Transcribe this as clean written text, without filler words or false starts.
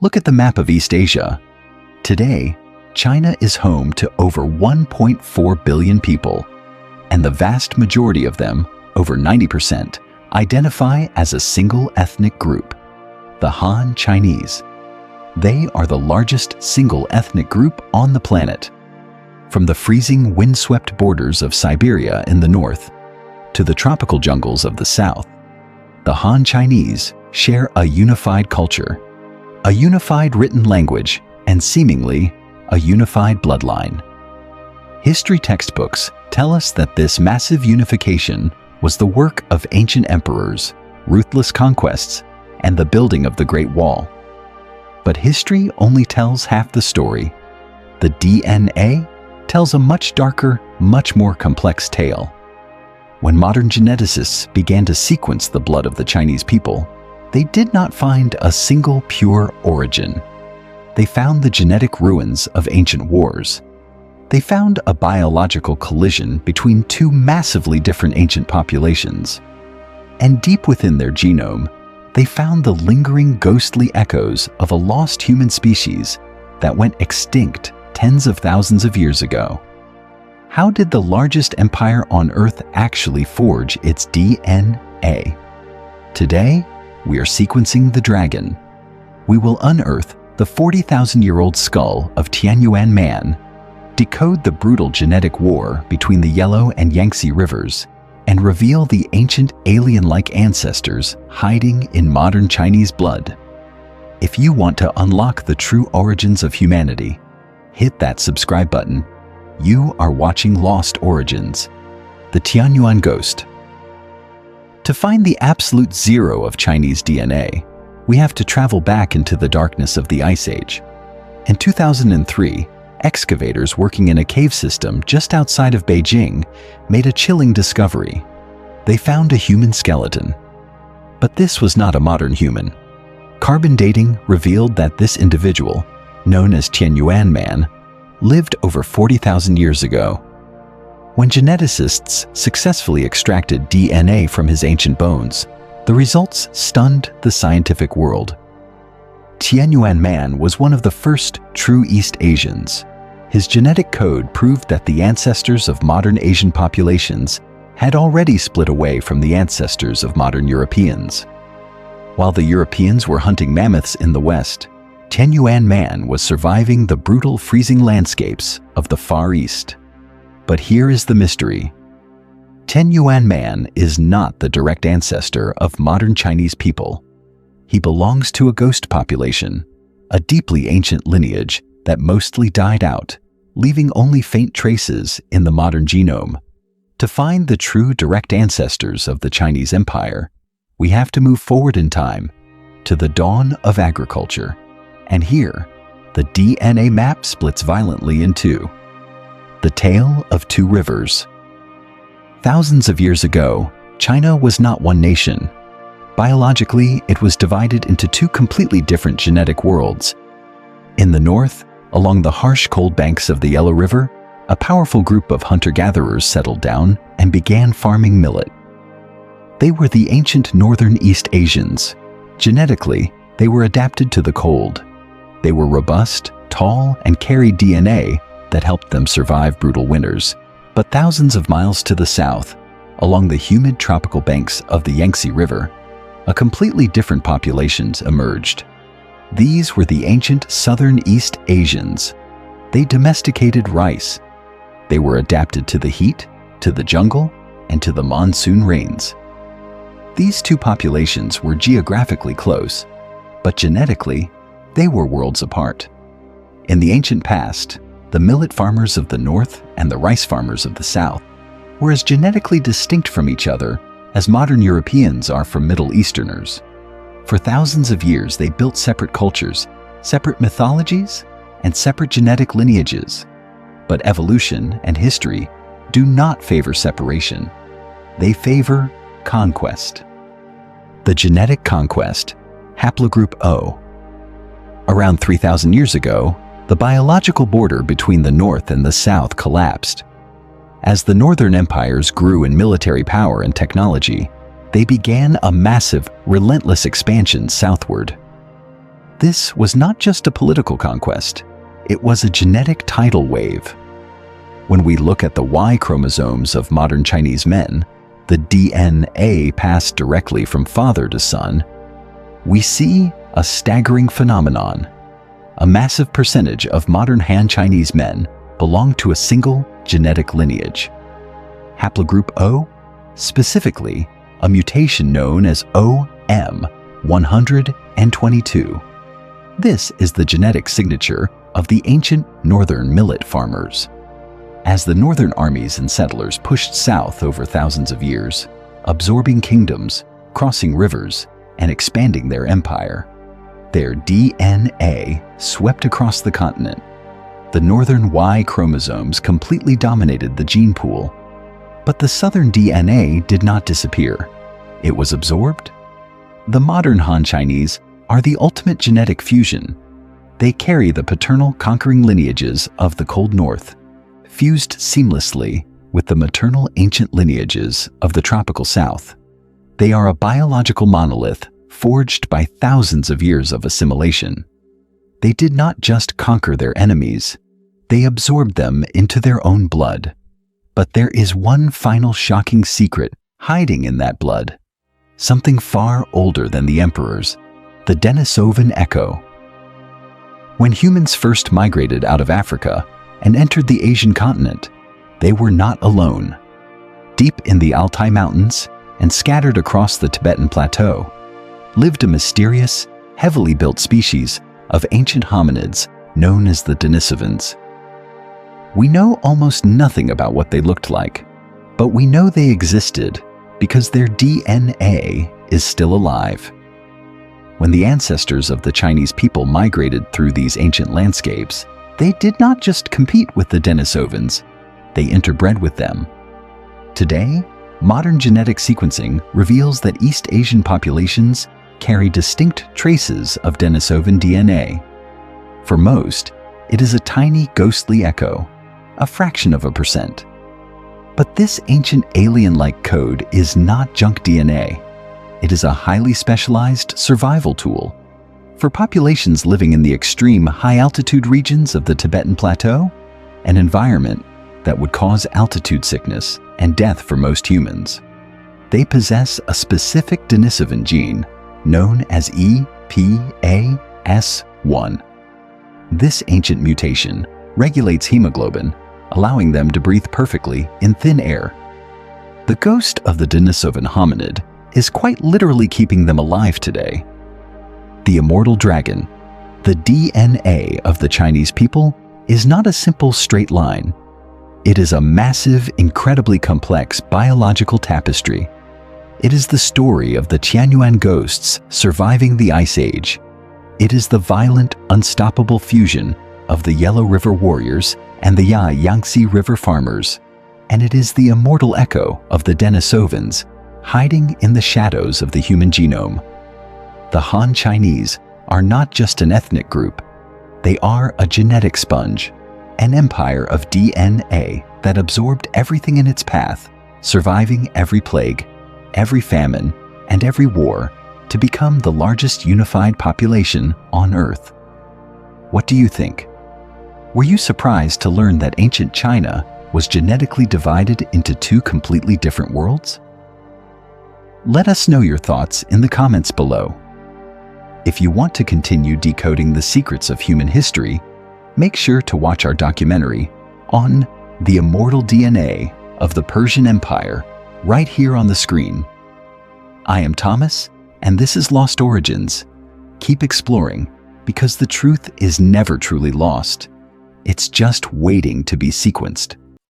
Look at the map of East Asia. Today, China is home to over 1.4 billion people, and the vast majority of them, over 90%, identify as a single ethnic group, the Han Chinese. They are the largest single ethnic group on the planet. From the freezing, windswept borders of Siberia in the north to the tropical jungles of the south, the Han Chinese share a unified culture, a unified written language, and seemingly a unified bloodline. History textbooks tell us that this massive unification was the work of ancient emperors, ruthless conquests, and the building of the Great Wall. But history only tells half the story. The DNA tells a much darker, much more complex tale. When modern geneticists began to sequence the blood of the Chinese people, they did not find a single pure origin. They found the genetic ruins of ancient wars. They found a biological collision between two massively different ancient populations. And deep within their genome, they found the lingering ghostly echoes of a lost human species that went extinct tens of thousands of years ago. How did the largest empire on Earth actually forge its DNA? Today, we are sequencing the dragon. We will unearth the 40,000-year-old skull of Tianyuan Man, decode the brutal genetic war between the Yellow and Yangtze rivers, and reveal the ancient alien-like ancestors hiding in modern Chinese blood. If you want to unlock the true origins of humanity, hit that subscribe button. You are watching Lost Origins, the Tianyuan Ghost. To find the absolute zero of Chinese DNA, we have to travel back into the darkness of the Ice Age. In 2003, excavators working in a cave system just outside of Beijing made a chilling discovery. They found a human skeleton. But this was not a modern human. Carbon dating revealed that this individual, known as Tianyuan Man, lived over 40,000 years ago. When geneticists successfully extracted DNA from his ancient bones, the results stunned the scientific world. Tianyuan Man was one of the first true East Asians. His genetic code proved that the ancestors of modern Asian populations had already split away from the ancestors of modern Europeans. While the Europeans were hunting mammoths in the West, Tianyuan Man was surviving the brutal freezing landscapes of the Far East. But here is the mystery. Tianyuan Man is not the direct ancestor of modern Chinese people. He belongs to a ghost population, a deeply ancient lineage that mostly died out, leaving only faint traces in the modern genome. To find the true direct ancestors of the Chinese Empire, we have to move forward in time to the dawn of agriculture. And here, the DNA map splits violently in two. The tale of two rivers. Thousands of years ago, China was not one nation. Biologically, it was divided into two completely different genetic worlds. In the north, along the harsh cold banks of the Yellow River, a powerful group of hunter-gatherers settled down and began farming millet. They were the ancient northern East Asians. Genetically, they were adapted to the cold. They were robust, tall, and carried DNA that helped them survive brutal winters. But thousands of miles to the south, along the humid tropical banks of the Yangtze River, a completely different population emerged. These were the ancient southern East Asians. They domesticated rice. They were adapted to the heat, to the jungle, and to the monsoon rains. These two populations were geographically close, but genetically, they were worlds apart. In the ancient past, the millet farmers of the north and the rice farmers of the south were as genetically distinct from each other as modern Europeans are from Middle Easterners. For thousands of years, they built separate cultures, separate mythologies, and separate genetic lineages. But evolution and history do not favor separation. They favor conquest. The genetic conquest, haplogroup O. Around 3,000 years ago, the biological border between the North and the South collapsed. As the Northern empires grew in military power and technology, they began a massive, relentless expansion southward. This was not just a political conquest, it was a genetic tidal wave. When we look at the Y chromosomes of modern Chinese men, the DNA passed directly from father to son, we see a staggering phenomenon. A massive percentage of modern Han Chinese men belong to a single genetic lineage. Haplogroup O, specifically a mutation known as OM122. This is the genetic signature of the ancient northern millet farmers. As the northern armies and settlers pushed south over thousands of years, absorbing kingdoms, crossing rivers, and expanding their empire, their DNA swept across the continent. The northern Y chromosomes completely dominated the gene pool, but the southern DNA did not disappear. It was absorbed. The modern Han Chinese are the ultimate genetic fusion. They carry the paternal conquering lineages of the Cold North, fused seamlessly with the maternal ancient lineages of the tropical South. They are a biological monolith forged by thousands of years of assimilation. They did not just conquer their enemies, they absorbed them into their own blood. But there is one final shocking secret hiding in that blood. Something far older than the emperors, the Denisovan echo. When humans first migrated out of Africa and entered the Asian continent, they were not alone. Deep in the Altai Mountains and scattered across the Tibetan Plateau, lived a mysterious, heavily built species of ancient hominids known as the Denisovans. We know almost nothing about what they looked like, but we know they existed because their DNA is still alive. When the ancestors of the Chinese people migrated through these ancient landscapes, they did not just compete with the Denisovans, they interbred with them. Today, modern genetic sequencing reveals that East Asian populations carry distinct traces of Denisovan DNA. For most, it is a tiny ghostly echo, a fraction of a percent. But this ancient alien-like code is not junk DNA. It is a highly specialized survival tool. For populations living in the extreme high-altitude regions of the Tibetan Plateau, an environment that would cause altitude sickness and death for most humans, they possess a specific Denisovan gene known as EPAS1. This ancient mutation regulates hemoglobin, allowing them to breathe perfectly in thin air. The ghost of the Denisovan hominid is quite literally keeping them alive today. The immortal dragon, the DNA of the Chinese people, is not a simple straight line. It is a massive, incredibly complex biological tapestry. It is the story of the Tianyuan ghosts surviving the Ice Age. It is the violent, unstoppable fusion of the Yellow River warriors and the Yellow and Yangtze River farmers. And it is the immortal echo of the Denisovans, hiding in the shadows of the human genome. The Han Chinese are not just an ethnic group. They are a genetic sponge, an empire of DNA that absorbed everything in its path, surviving every plague, every famine, and every war to become the largest unified population on Earth. What do you think? Were you surprised to learn that ancient China was genetically divided into two completely different worlds? Let us know your thoughts in the comments below. If you want to continue decoding the secrets of human history, make sure to watch our documentary on the immortal DNA of the Persian Empire right here on the screen. I am Thomas, and this is Lost Origins. Keep exploring, because the truth is never truly lost. It's just waiting to be sequenced.